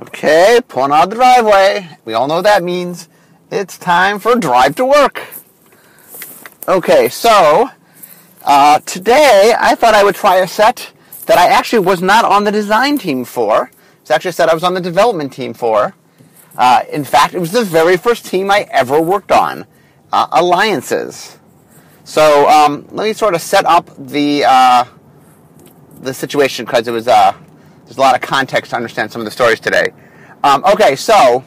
Okay, pulling out of the driveway. We all know what that means. It's time for a drive to work. Okay, so today I thought I would try a set that I actually was not on the design team for. It's actually a set I was on the development team for. In fact, it was the very first team I ever worked on, Alliances. So let me sort of set up the situation because it was there's a lot of context to understand some of the stories today. Okay, so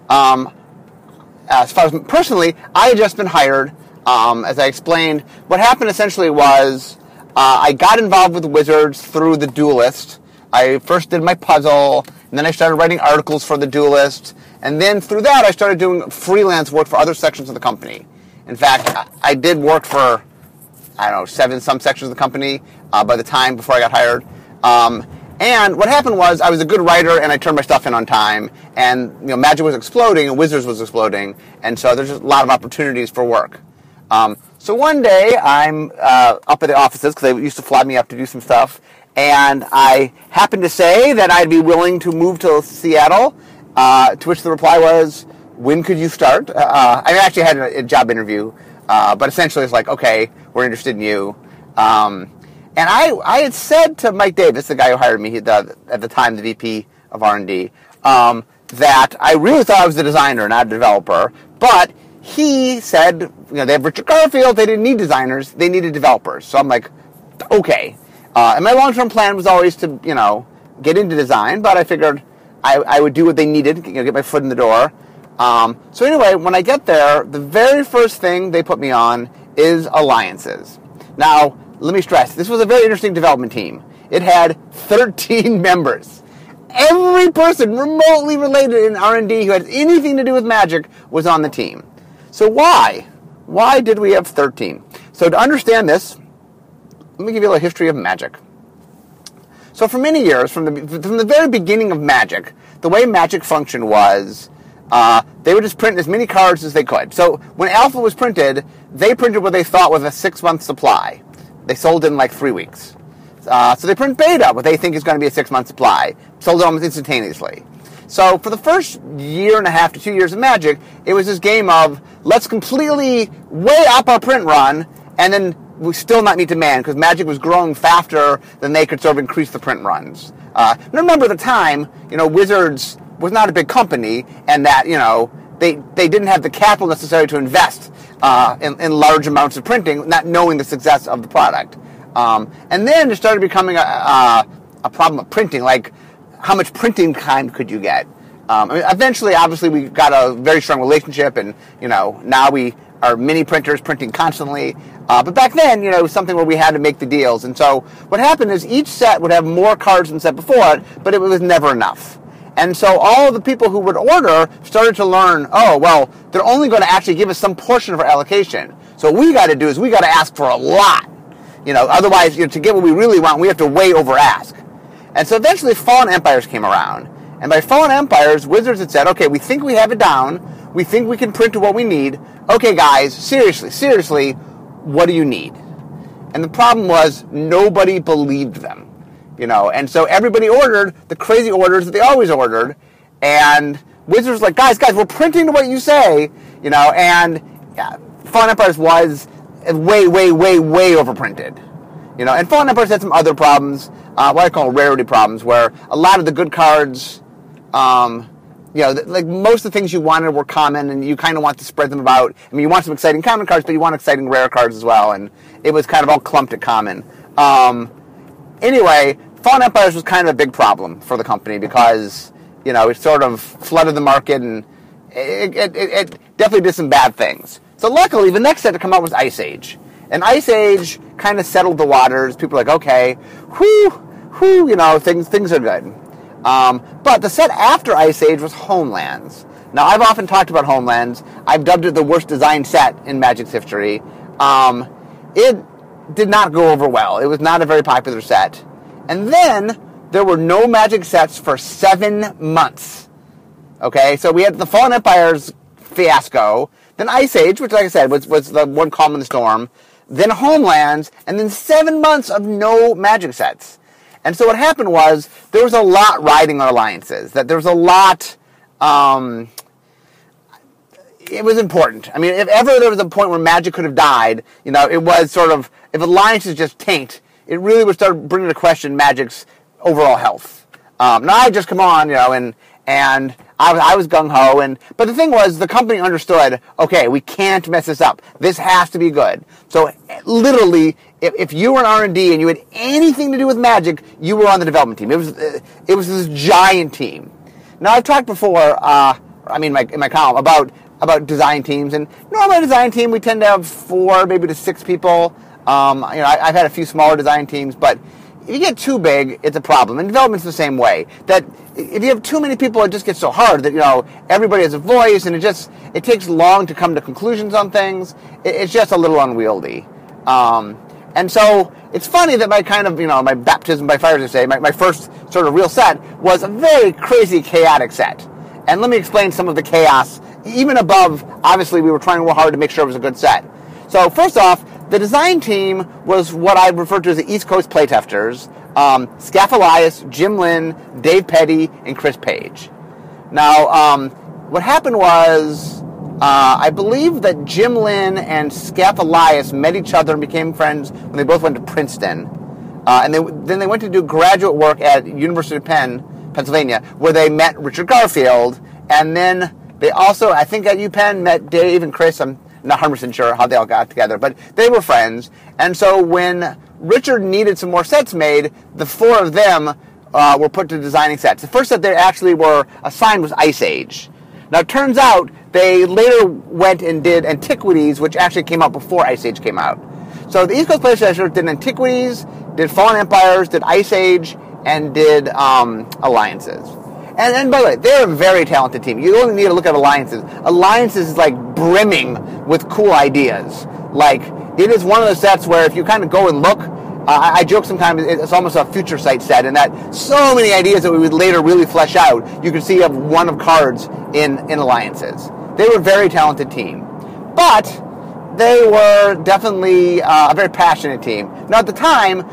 as far as personally, I had just been hired. As I explained, what happened essentially was I got involved with Wizards through the Duelist. I first did my puzzle, and then I started writing articles for the Duelist, and then through that I started doing freelance work for other sections of the company. In fact, I did work for, I don't know, some sections of the company by the time before I got hired. And what happened was I was a good writer and I turned my stuff in on time, and Magic was exploding and Wizards was exploding, and so there's just a lot of opportunities for work. So one day I'm up at the offices because they used to fly me up to do some stuff, and I happened to say that I'd be willing to move to Seattle, to which the reply was, when could you start? I actually had a job interview, but essentially it's like, okay, we're interested in you. And I had said to Mike Davis, the guy who hired me, at the time the VP of R&D, that I really thought I was the designer, not a developer. But he said, they have Richard Garfield, they didn't need designers, they needed developers. So I'm like, okay. And my long-term plan was always to, get into design, but I figured I would do what they needed, get my foot in the door. So anyway, when I get there, the very first thing they put me on is Alliances. Now, let me stress, this was a very interesting development team. It had 13 members. Every person remotely related in R&D who had anything to do with Magic was on the team. So why? Why did we have 13? So to understand this, let me give you a little history of Magic. So for many years, from the very beginning of Magic, the way Magic functioned was they would just print as many cards as they could. So when Alpha was printed, they printed what they thought was a 6-month supply. They sold it in like 3 weeks. So they print Beta, what they think is going to be a 6-month supply. Sold it almost instantaneously. So for the first year and a half to 2 years of Magic, it was this game of let's completely way up our print run, and then we still not meet demand because Magic was growing faster than they could sort of increase the print runs. And remember at the time, Wizards was not a big company, and that they didn't have the capital necessary to invest in large amounts of printing, not knowing the success of the product. And then it started becoming a problem of printing, like how much printing time could you get? Eventually, obviously, we got a very strong relationship, and now we are mini printers printing constantly. But back then, it was something where we had to make the deals. And so what happened is each set would have more cards than the set before it, but it was never enough. And so all of the people who would order started to learn, oh, well, they're only going to actually give us some portion of our allocation. So what we got to do is we got to ask for a lot. Otherwise, to get what we really want, we have to way over ask. And so eventually Fallen Empires came around. And by Fallen Empires, Wizards had said, okay, we think we have it down. We think we can print to what we need. Okay, guys, seriously, what do you need? And the problem was nobody believed them. And so everybody ordered the crazy orders that they always ordered, and Wizards was like, guys, we're printing to what you say, and Fallen Empires was way overprinted, and Fallen Empires had some other problems, what I call rarity problems, where a lot of the good cards, like most of the things you wanted were common, and you kind of want to spread them about. I mean, you want some exciting common cards, but you want exciting rare cards as well, and it was kind of all clumped at common. Anyway, Fallen Empires was kind of a big problem for the company because, it sort of flooded the market, and it definitely did some bad things. So luckily, the next set to come out was Ice Age. And Ice Age kind of settled the waters. People were like, okay, things are good. But the set after Ice Age was Homelands. Now, I've often talked about Homelands. I've dubbed it the worst designed set in Magic's history. It did not go over well. It was not a very popular set. And then there were no Magic sets for 7 months. Okay, so we had the Fallen Empires fiasco, then Ice Age, which, like I said, was the one calm in the storm, then Homelands, and then 7 months of no Magic sets. And so what happened was there was a lot riding on alliances. That there was a lot. It was important. I mean, if ever there was a point where Magic could have died, it was sort of, if alliances just tanked, it really would start bringing into question Magic's overall health. Now I just come on, and I was gung-ho, but the thing was, the company understood, okay, we can't mess this up. This has to be good. So literally, if you were in R&D and you had anything to do with Magic, you were on the development team. It was this giant team. Now I've talked before, in my column about design teams, and normally a design team we tend to have 4, maybe to 6 people. I've had a few smaller design teams, but if you get too big, it's a problem. And development's the same way. That if you have too many people, it just gets so hard that everybody has a voice, and it takes long to come to conclusions on things. It's just a little unwieldy. And so it's funny that my baptism by fire, as I say, my first sort of real set was a very crazy, chaotic set. And let me explain some of the chaos, even above, obviously we were trying real hard to make sure it was a good set. So first off, the design team was what I refer to as the East Coast playtesters, Scaff Elias, Jim Lynn, Dave Petty, and Chris Page. Now, what happened was, I believe that Jim Lynn and Scaff Elias met each other and became friends when they both went to Princeton. And then they went to do graduate work at University of Pennsylvania, where they met Richard Garfield, and then they also, I think at UPenn, met Dave and Chris. I'm not 100% sure how they all got together, but they were friends. And so when Richard needed some more sets made, the 4 of them were put to designing sets. The first set they actually were assigned was Ice Age. Now, it turns out they later went and did Antiquities, which actually came out before Ice Age came out. So the East Coast playtesters did Antiquities, did Fallen Empires, did Ice Age, and did Alliances. And by the way, they're a very talented team. You only need to look at Alliances. Alliances is like brimming with cool ideas. Like, it is one of those sets where if you kind of go and look, I joke sometimes it's almost a future sight set, in that so many ideas that we would later really flesh out, you could see of one of cards in Alliances. They were a very talented team. But they were definitely a very passionate team. Now, at the time,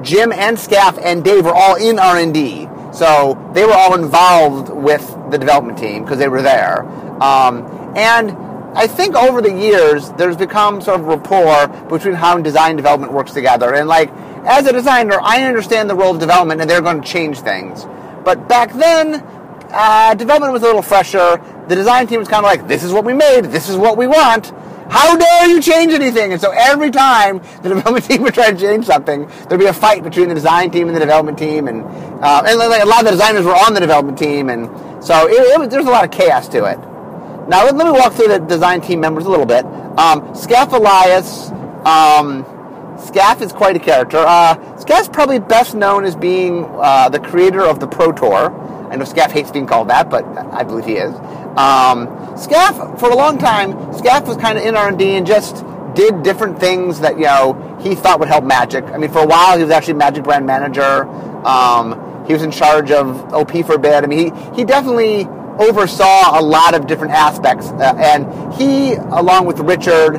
Jim and Scaff and Dave were all in R&D. So they were all involved with the development team because they were there. And I think over the years, there's become sort of rapport between how design and development works together. And as a designer, I understand the role of development, and they're going to change things. But back then, development was a little fresher. The design team was kind of like, this is what we made, this is what we want. How dare you change anything? And so every time the development team would try to change something, there'd be a fight between the design team and the development team, and a lot of the designers were on the development team, and so there's a lot of chaos to it. Now let me walk through the design team members a little bit. Scaff Elias, Scaff is quite a character. Scaff's probably best known as being the creator of the Pro Tour. I know Scaff hates being called that, but I believe he is. Scaff, for a long time, Scaff was kind of in R&D and just did different things that, he thought would help Magic. I mean, for a while, he was actually Magic brand manager. He was in charge of OP for a bit. I mean, he definitely oversaw a lot of different aspects. And he, along with Richard,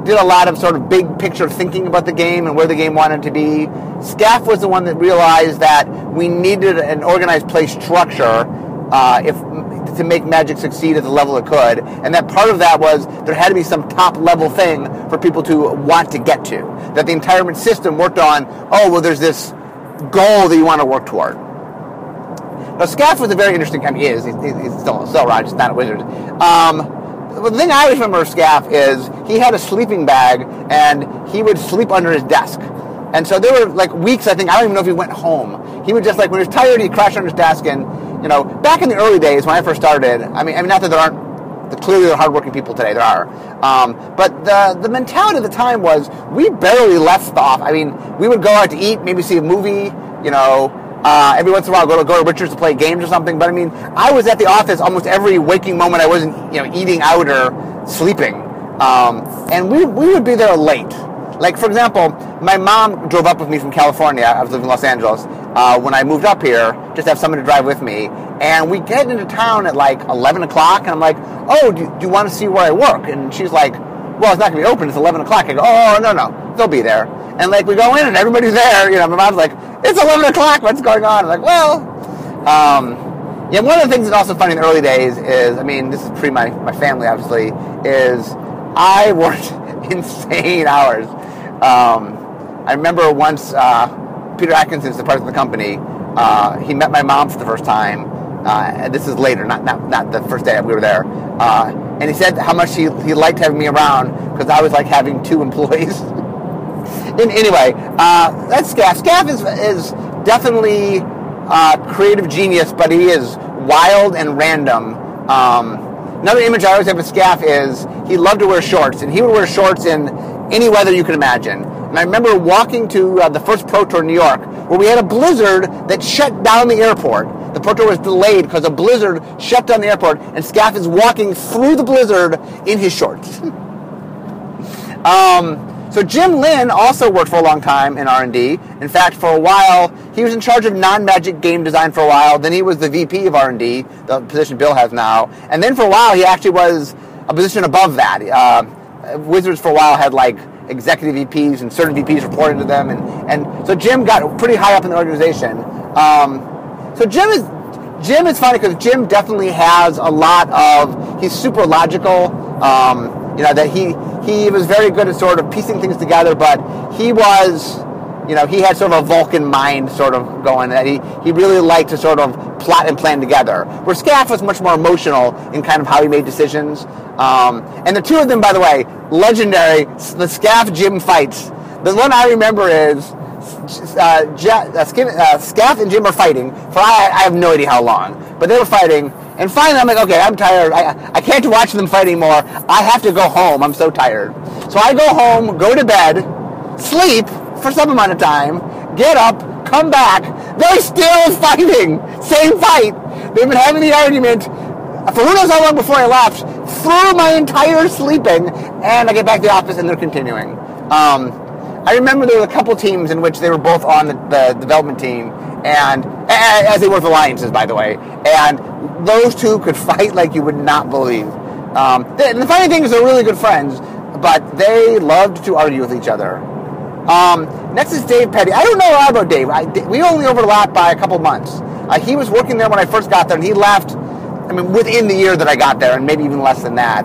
did a lot of sort of big picture thinking about the game and where the game wanted to be. Scaff was the one that realized that we needed an organized play structure to make Magic succeed at the level it could, and that part of that was there had to be some top level thing for people to want to get to, that the entire system worked on, there's this goal that you want to work toward. Now, Scaff was a very interesting, he's still around, just not a wizard. The thing I always remember of Scaff is he had a sleeping bag, and he would sleep under his desk. And so there were weeks, I don't even know if he went home. He would just when he was tired, he'd crash under his desk. And back in the early days when I first started, I mean not that there aren't, clearly there are hardworking people today, there are. But the mentality at the time was we barely left the office. I mean, we would go out to eat, maybe see a movie, every once in a while go to Richard's to play games or something. But I mean, I was at the office almost every waking moment. I wasn't, eating out or sleeping. And we would be there late. Like, for example, my mom drove up with me from California. I was living in Los Angeles. When I moved up here, just to have someone to drive with me. And we get into town at 11 o'clock. And I'm like, do you want to see where I work? And she's like, well, it's not going to be open. It's 11 o'clock. I go, no. They'll be there. And like we go in and everybody's there. You know, my mom's like, it's 11 o'clock. What's going on? I'm like, well, yeah. One of the things that's also funny in the early days is, I mean, this is pre my family obviously, is I worked insane hours. I remember once Peter Atkinson's the president of the company. He met my mom for the first time. This is later, not the first day we were there. And he said how much he liked having me around because I was like having 2 employees. Anyway, that's Scaff. Scaff is definitely creative genius, but he is wild and random. Another image I always have of Scaff is he loved to wear shorts, and he would wear shorts in any weather you can imagine. And I remember walking to the first Pro Tour in New York, where we had a blizzard that shut down the airport. The Pro Tour was delayed because a blizzard shut down the airport, and Scaff is walking through the blizzard in his shorts. So Jim Lynn also worked for a long time in R&D. In fact, for a while, he was in charge of non-Magic game design for a while. Then he was the VP of R&D, the position Bill has now. And then for a while, he actually was a position above that. Wizards for a while had like executive VPs and certain VPs reported to them. And so Jim got pretty high up in the organization. So Jim is funny because Jim definitely has a lot of, he's super logical, that he was very good at sort of piecing things together, but he was, he had sort of a Vulcan mind sort of going, that he really liked to sort of plot and plan together, where Scaff was much more emotional in kind of how he made decisions. And the two of them, by the way, legendary, the Scaff-Jim fights. The one I remember is Scaff and Jim are fighting for I have no idea how long, but they were fighting, and finally I'm like, okay, I'm tired. I can't watch them fight anymore. I have to go home. I'm so tired. So I go home, go to bed, sleep for some amount of time, get up, come back. They're still fighting. Same fight. They've been having the argument for who knows how long before I left, through my entire sleeping, and I get back to the office and they're continuing. I remember there were a couple teams in which they were both on the development team, and as they were with alliances, by the way, and those two could fight like you would not believe. The funny thing is they're really good friends, but they loved to argue with each other. Next is Dave Petty. I don't know a lot about Dave. We only overlapped by a couple months. He was working there when I first got there, and he left, within the year that I got there, and maybe even less than that.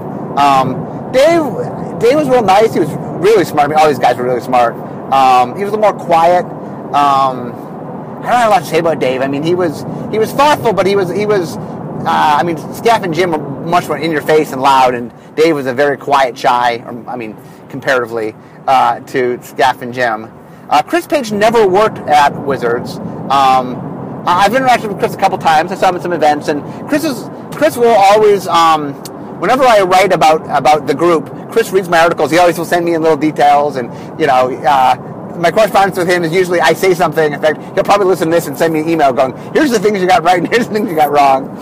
Dave was real nice. He was really smart. All these guys were really smart. He was a little more quiet. I don't have a lot to say about Dave. He was thoughtful, but he was Scaff and Jim were much more in your face and loud, and Dave was a very quiet, shy, comparatively to Scaff and Jim. Chris Page never worked at Wizards. I've interacted with Chris a couple times. I saw him at some events, and Chris will always, whenever I write about the group, Chris reads my articles. He always will send me in little details, and my correspondence with him is usually I say something. In fact, he'll probably listen to this and send me an email going, "Here's the things you got right, and here's the things you got wrong."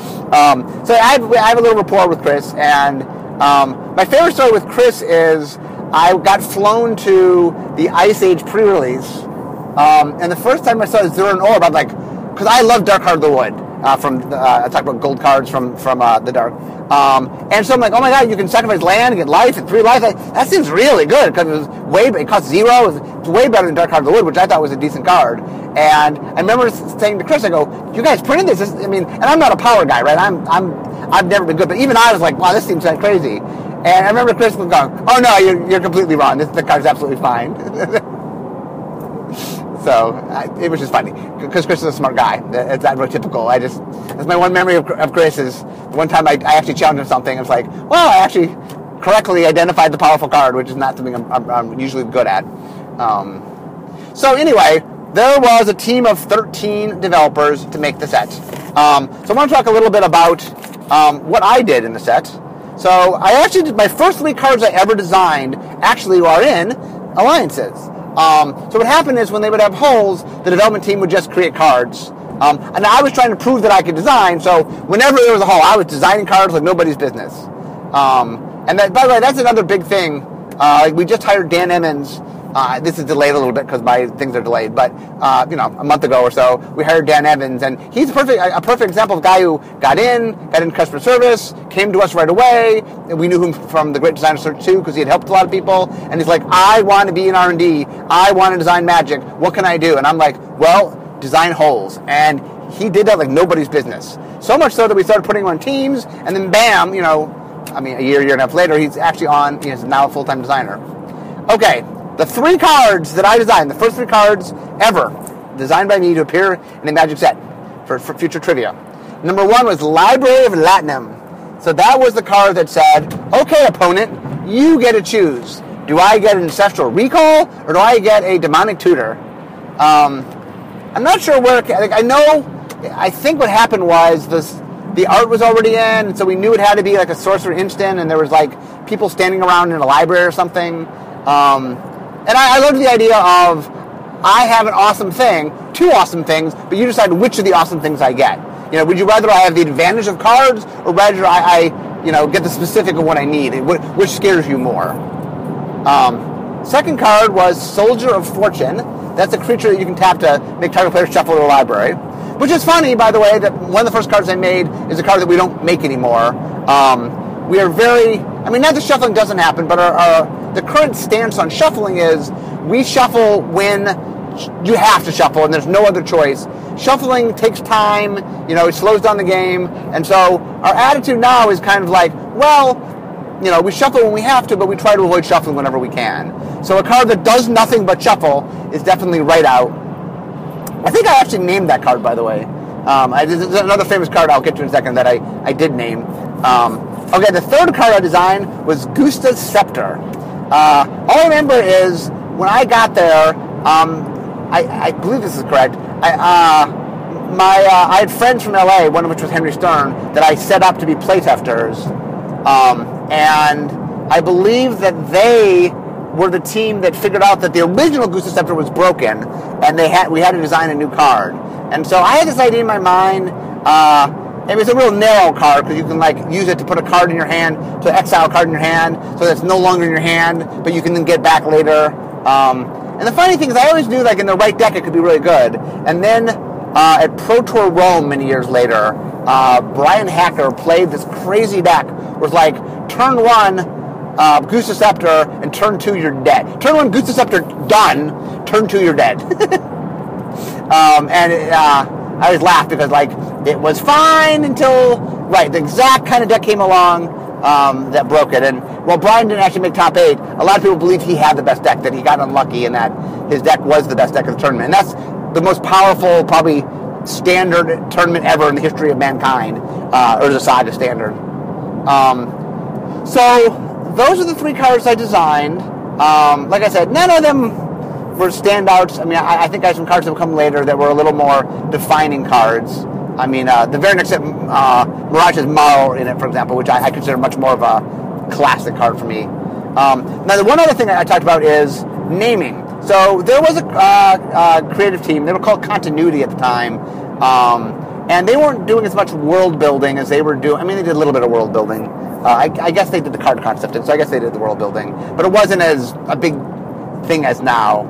So I have a little rapport with Chris, and my favorite story with Chris is I got flown to the Ice Age pre-release, and the first time I saw Zero and Orb, I'm like, because I love Dark Heart of the Wood. I talked about gold cards from the Dark. And so I'm like, oh my god, you can sacrifice land and get life and 3 life. That seems really good because it cost 0. It's way better than Dark Heart of the Wood, which I thought was a decent card. And I remember saying to Chris, I go, you guys printed this? And I'm not a power guy, right? I've never been good, but even I was like, wow, this seems like crazy. And I remember Chris was going, oh no, you're completely wrong. The card's absolutely fine. So it was just funny because Chris is a smart guy. It's not really typical. That's my one memory of Chris is the one time I actually challenged him something. I was like, well, I actually correctly identified the powerful card, which is not something I'm usually good at. So anyway, there was a team of 13 developers to make the set. So I want to talk a little bit about what I did in the set. So I actually did my first 3 cards I ever designed actually are in alliances. So what happened is when they would have holes, the development team would just create cards. And I was trying to prove that I could design, so whenever there was a hole, I was designing cards like nobody's business. And that, by the way, that's another big thing. We just hired Dan Emmons This is delayed a little bit because my things are delayed, but a month ago or so, we hired Dan Evans, and he's a perfect example of a guy who got in customer service, came to us right away. We knew him from the Great Designer Search too because he had helped a lot of people, and he's like, I want to be in R&D. I want to design magic. What can I do? And I'm like, well, design holes. And he did that like nobody's business. So much so that we started putting him on teams, and then bam, a year and a half later, he's actually he's now a full-time designer. Okay, the 3 cards that I designed, the first 3 cards ever, designed by me to appear in a Magic set for future trivia. Number 1 was Library of Latinum. So that was the card that said, okay, opponent, you get to choose. Do I get an Ancestral Recall, or do I get a Demonic Tutor? I'm not sure where, I think what happened was the art was already in, so we knew it had to be like a sorcerer instant, and there was like people standing around in a library or something. And I loved the idea of, I have an awesome thing, 2 awesome things, but you decide which of the awesome things I get. Would you rather I have the advantage of cards, or rather I get the specific of what I need? Which scares you more? Second card was Soldier of Fortune. That's a creature that you can tap to make target players shuffle their library. Which is funny, by the way, that one of the first cards I made is a card that we don't make anymore. We are very, not that shuffling doesn't happen, but the current stance on shuffling is we shuffle when you have to shuffle and there's no other choice. Shuffling takes time, it slows down the game, and so our attitude now is kind of like, well, we shuffle when we have to, but we try to avoid shuffling whenever we can. So a card that does nothing but shuffle is definitely right out. I think I actually named that card, by the way. There's another famous card I'll get to in a second that I did name. Okay, the third card I designed was Gusta's Scepter. All I remember is when I got there, I believe this is correct. I had friends from LA, one of which was Henry Stern, that I set up to be playtesters, and I believe that they were the team that figured out that the original Gusta's Scepter was broken, and we had to design a new card. And so I had this idea in my mind. It was a real narrow card because you can use it to put a card in your hand, to exile a card in your hand, so that it's no longer in your hand, but you can then get back later. And the funny thing is, I always knew in the right deck it could be really good. And then at Pro Tour Rome many years later, Brian Hacker played this crazy deck where it's turn 1, Gusta's Scepter, and turn 2, you're dead. Turn 1, Gusta's Scepter, done. Turn 2, you're dead. I always laugh because it was fine until the exact kind of deck came along that broke it. And while Brian didn't actually make top 8, a lot of people believe he had the best deck, that he got unlucky, and that his deck was the best deck of the tournament. And that's the most powerful, probably standard tournament ever in the history of mankind, or the Saga standard. So those are the 3 cards I designed. Like I said, none of them were standouts. I think I had some cards that would come later that were a little more defining cards. The very next set, Mirage has Marl in it, for example, which I consider much more of a classic card for me. Now, the one other thing I talked about is naming. So there was a creative team. They were called Continuity at the time, and they weren't doing as much world building as they were doing. They did a little bit of world building. I guess they did the card concept, and so I guess they did the world building, but it wasn't as a big thing as now.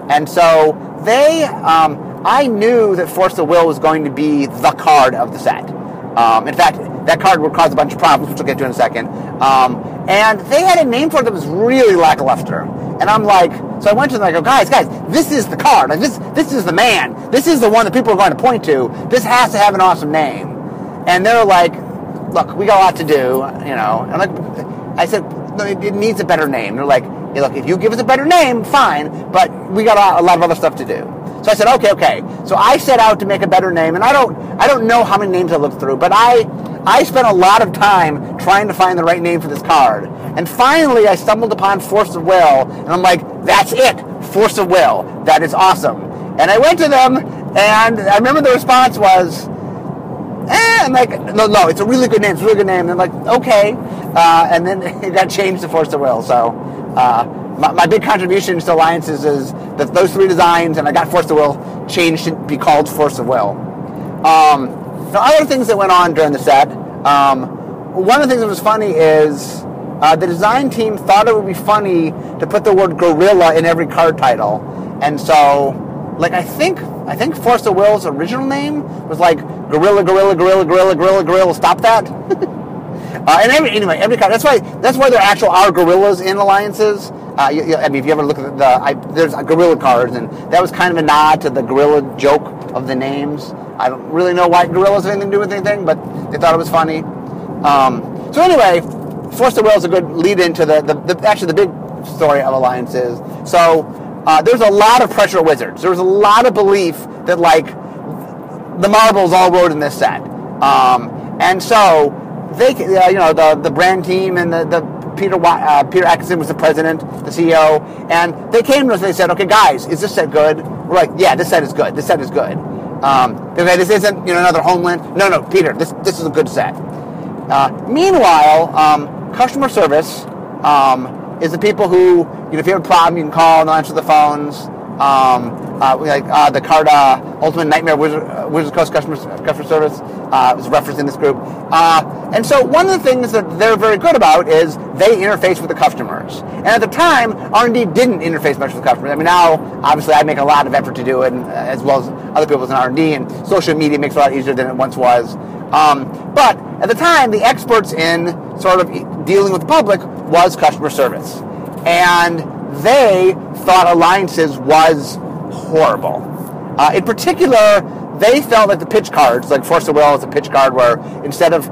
And so they, I knew that Force of Will was going to be the card of the set. In fact, that card would cause a bunch of problems, which we'll get to in a second. And they had a name for it that was really lackluster. And I'm like, so I went to them and I go, guys, this is the card. This is the man. This is the one that people are going to point to. This has to have an awesome name. And they're like, look, we got a lot to do, And I said, no, it needs a better name. They're like, hey, look, if you give us a better name, fine, but we got a lot of other stuff to do. So I said, okay. So I set out to make a better name, and I don't know how many names I looked through, but I spent a lot of time trying to find the right name for this card. And finally, I stumbled upon Force of Will, and I'm like, that's it, Force of Will. That is awesome. And I went to them, and I remember the response was, I'm like, no, it's a really good name. It's a really good name. And they're like, okay. And then it got changed to Force of Will. So my big contribution to Alliances is that those 3 designs, and I got Force of Will changed to be called Force of Will. The other things that went on during the set, one of the things that was funny is the design team thought it would be funny to put the word gorilla in every card title. And so, like, I think Force of Will's original name was like Gorilla, stop that. And every card. That's why there actually are gorillas in alliances. I mean, if you ever look at there's gorilla cards, and that was kind of a nod to the gorilla joke of the names. I don't really know why gorillas have anything to do with anything, but they thought it was funny. So anyway, Force of Will is a good lead into the big story of alliances. So there's a lot of pressure at Wizards. There was a lot of belief that like the marbles all rode in this set, and so they, the brand team and the Peter Atkinson was the president, the CEO, and they came to us and they said, "Okay, guys, is this set good?" We're like, "Yeah, this set is good. This set is good." Okay, this isn't another Homeland. No, Peter, this is a good set. Meanwhile, customer service is the people who, if you have a problem, you can call and they'll answer the phones. The card Ultimate Nightmare Wizards Coast customer service was referenced in this group. And so one of the things that they're very good about is they interface with the customers. And at the time, R&D didn't interface much with the customers. I mean, now, obviously, I make a lot of effort to do it, as well as other people in R&D, and social media makes it a lot easier than it once was. But at the time, the experts in sort of dealing with the public was customer service. And they thought alliances was horrible. In particular, they felt that the pitch cards, like Force of Will is a pitch card where instead of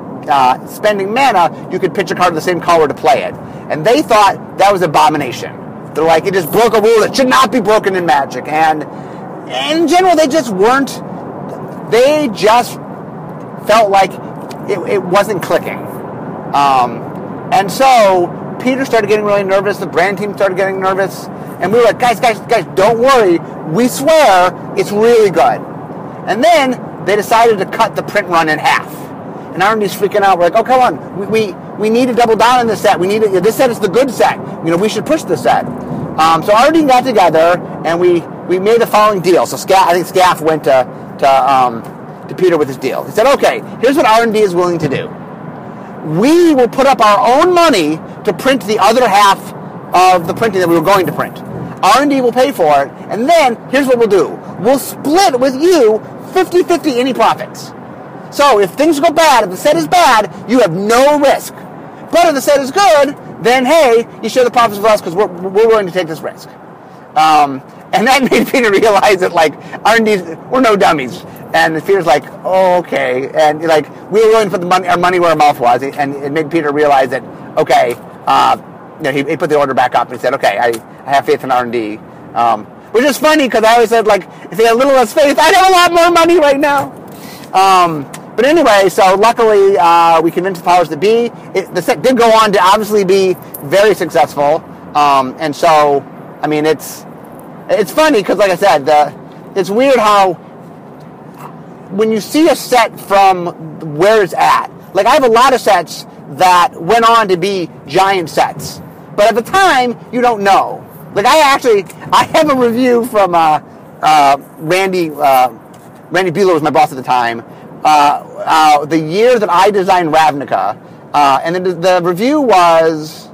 spending mana, you could pitch a card of the same color to play it. And they thought that was abomination. They're like, it just broke a rule that should not be broken in Magic. And in general, they just felt like it wasn't clicking. And so Peter started getting really nervous. The brand team started getting nervous. And we were like, guys, don't worry. We swear it's really good. And then they decided to cut the print run in half. And R&D's freaking out. We're like, oh, come on. We need to double down on this set. This set is the good set. We should push this set. So R&D got together, and we made the following deal. So I think Scaff went to Peter with his deal. He said, okay, here's what R&D is willing to do. We will put up our own money to print the other half of the printing that we were going to print. R&D will pay for it, and then here's what we'll do. We'll split with you 50-50 any profits. So if things go bad, if the set is bad, you have no risk. But if the set is good, then hey, you share the profits with us because we're willing to take this risk. And that made Peter realize that like we're no dummies. And Peter's like, oh, okay. And like we were willing to put our money where our mouth was, and it made Peter realize that okay. He put the order back up and he said, okay, I have faith in R&D. Which is funny because I always said, like, if they had a little less faith, I'd have a lot more money right now. But anyway, so luckily we convinced the powers that be. The set did go on to obviously be very successful. And so, I mean, it's funny because, like I said, it's weird how when you see a set from where it's at, like I have a lot of sets that went on to be giant sets. But at the time, you don't know. Like I have a review from Randy Bueller was my boss at the time. The year that I designed Ravnica, and the review was,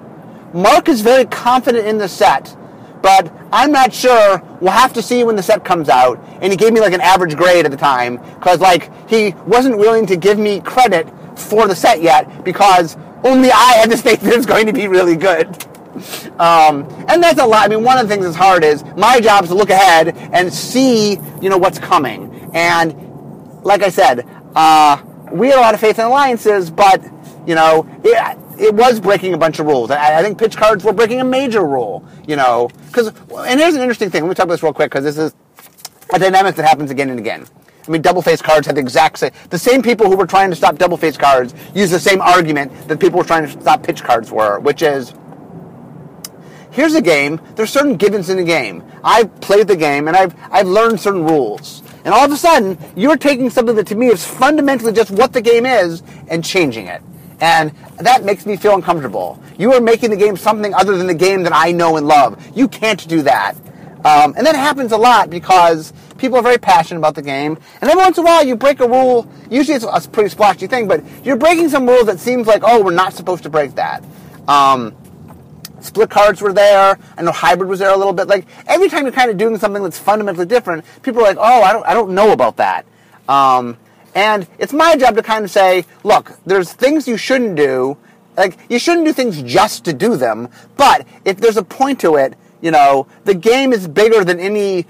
Mark is very confident in the set, but I'm not sure. We'll have to see when the set comes out. And he gave me like an average grade at the time because like he wasn't willing to give me credit for the set yet because only I had this faith that it's going to be really good. And that's a lot. I mean, one of the things that's hard is my job is to look ahead and see, what's coming. And like I said, we had a lot of faith in alliances, but, it was breaking a bunch of rules. I think pitch cards were breaking a major rule, and here's an interesting thing. Let me talk about this real quick because this is a dynamic that happens again and again. I mean, double-faced cards had the same people who were trying to stop double-faced cards used the same argument that people were trying to stop pitch cards were, which is, here's a game, there's certain givens in the game. I've played the game, and I've learned certain rules. And all of a sudden, you're taking something that to me is fundamentally just what the game is and changing it. And that makes me feel uncomfortable. You are making the game something other than the game that I know and love. You can't do that. And that happens a lot because people are very passionate about the game. And every once in a while, you break a rule. Usually it's a pretty splashy thing, but you're breaking some rules that seems like, oh, we're not supposed to break that. Split cards were there. I know hybrid was there a little bit. Like, every time you're kind of doing something that's fundamentally different, people are like, oh, I don't know about that. And it's my job to kind of say, look, there's things you shouldn't do. Like, you shouldn't do things just to do them, but if there's a point to it, the game is bigger than any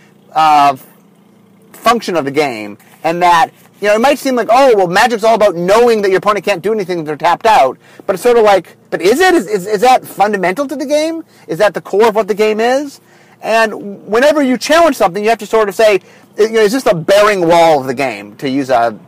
function of the game, and that, it might seem like, oh, well, Magic's all about knowing that your opponent can't do anything if they're tapped out, but it's sort of like, but is it? Is that fundamental to the game? Is that the core of what the game is? And whenever you challenge something, you have to sort of say, is this a bearing wall of the game, to use a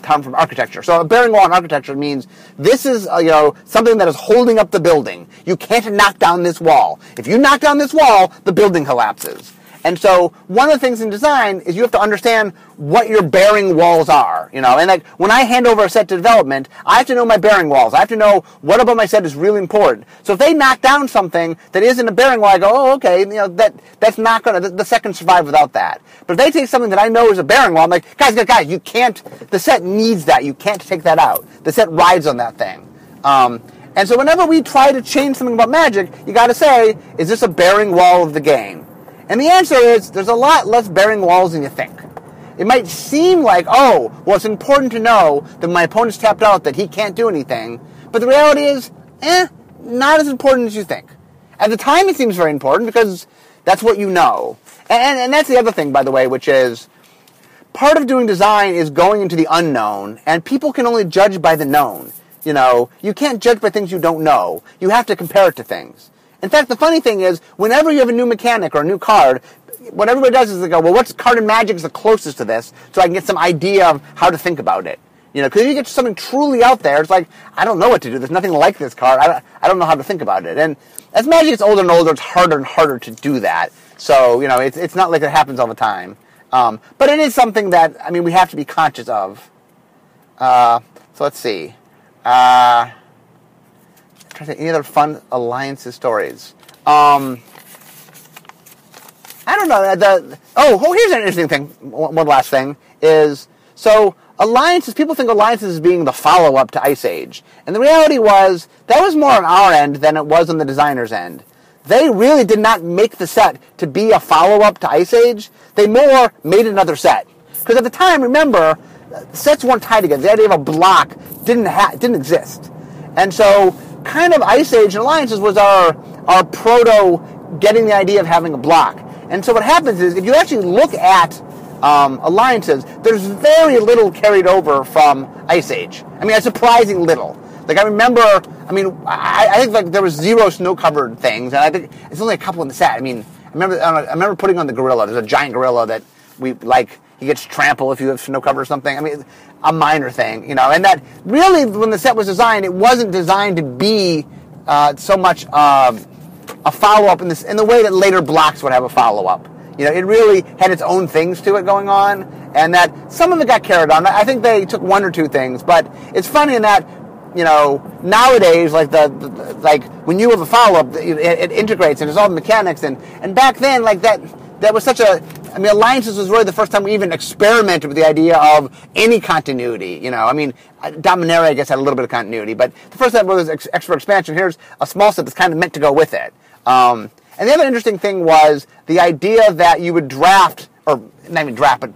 term from architecture. So a bearing wall in architecture means this is something that is holding up the building. You can't knock down this wall. If you knock down this wall, the building collapses. And so one of the things in design is you have to understand what your bearing walls are, and like when I hand over a set to development, I have to know my bearing walls. I have to know what about my set is really important. So if they knock down something that isn't a bearing wall, I go, oh, okay, that's not gonna, the set can survive without that. But if they take something that I know is a bearing wall, I'm like, guys, you can't, the set needs that. You can't take that out. The set rides on that thing. And so whenever we try to change something about Magic, you gotta say, is this a bearing wall of the game? And the answer is, there's a lot less bearing walls than you think. It might seem like, oh, well, it's important to know that my opponent's tapped out, that he can't do anything. But the reality is, not as important as you think. At the time, it seems very important because that's what you know. And that's the other thing, by the way, which is, part of doing design is going into the unknown, and people can only judge by the known. You can't judge by things you don't know. You have to compare it to things. In fact, the funny thing is, whenever you have a new mechanic or a new card, what everybody does is they go, well, what card in Magic is the closest to this, so I can get some idea of how to think about it. Because if you get something truly out there, it's like, I don't know what to do. There's nothing like this card. I don't know how to think about it. And as Magic gets older and older, it's harder and harder to do that. So, it's not like it happens all the time. But it is something that, we have to be conscious of. So let's see. Trying to think, any other fun alliances stories? I don't know. Here's an interesting thing. One last thing is, so alliances, people think alliances as being the follow-up to Ice Age. And the reality was, that was more on our end than it was on the designer's end. They really did not make the set to be a follow-up to Ice Age. They more made another set. Because at the time, remember, sets weren't tied together. The idea of a block didn't exist. And so, kind of Ice Age and Alliances was our proto getting the idea of having a block. And so what happens is, if you actually look at Alliances, there's very little carried over from Ice Age. A surprising little. Like, I remember, I think like there was 0 snow-covered things, and I think it's only a couple in the set. I remember putting on the gorilla. There's a giant gorilla that he gets trampled if you have snow cover or something. A minor thing, and that really, when the set was designed, it wasn't designed to be so much a follow-up in the way that later blocks would have a follow-up. It really had its own things to it going on, and that some of it got carried on. I think they took 1 or 2 things, but it's funny in that, nowadays, like when you have a follow-up, it integrates and it's all the mechanics, and back then, like that was such a, Alliances was really the first time we even experimented with the idea of any continuity, Dominaria, I guess, had a little bit of continuity, but the first time was extra expansion. Here's a small set that's kind of meant to go with it. And the other interesting thing was the idea that you would draft, or not even draft, but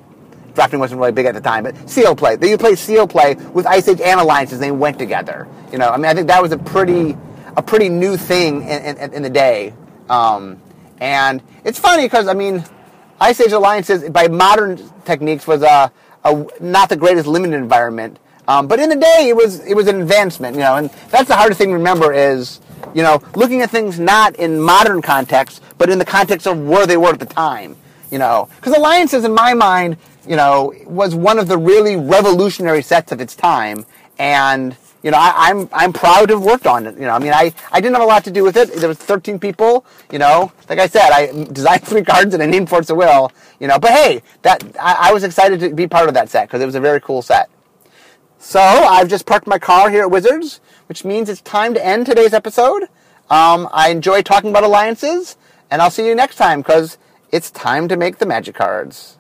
drafting wasn't really big at the time, but seal play. That you play seal play with Ice Age and Alliances, they went together. I think that was a pretty new thing in the day. And it's funny because, Ice Age Alliances, by modern techniques, was not the greatest limited environment. But in the day, it was an advancement, and that's the hardest thing to remember is, looking at things not in modern context, but in the context of where they were at the time, Because Alliances, in my mind, was one of the really revolutionary sets of its time, and, I'm proud to have worked on it. I didn't have a lot to do with it. There was 13 people, like I said, I designed 3 cards and I named Force of Will, but hey, I was excited to be part of that set because it was a very cool set. So, I've just parked my car here at Wizards, which means it's time to end today's episode. I enjoy talking about alliances, and I'll see you next time because it's time to make the Magic cards.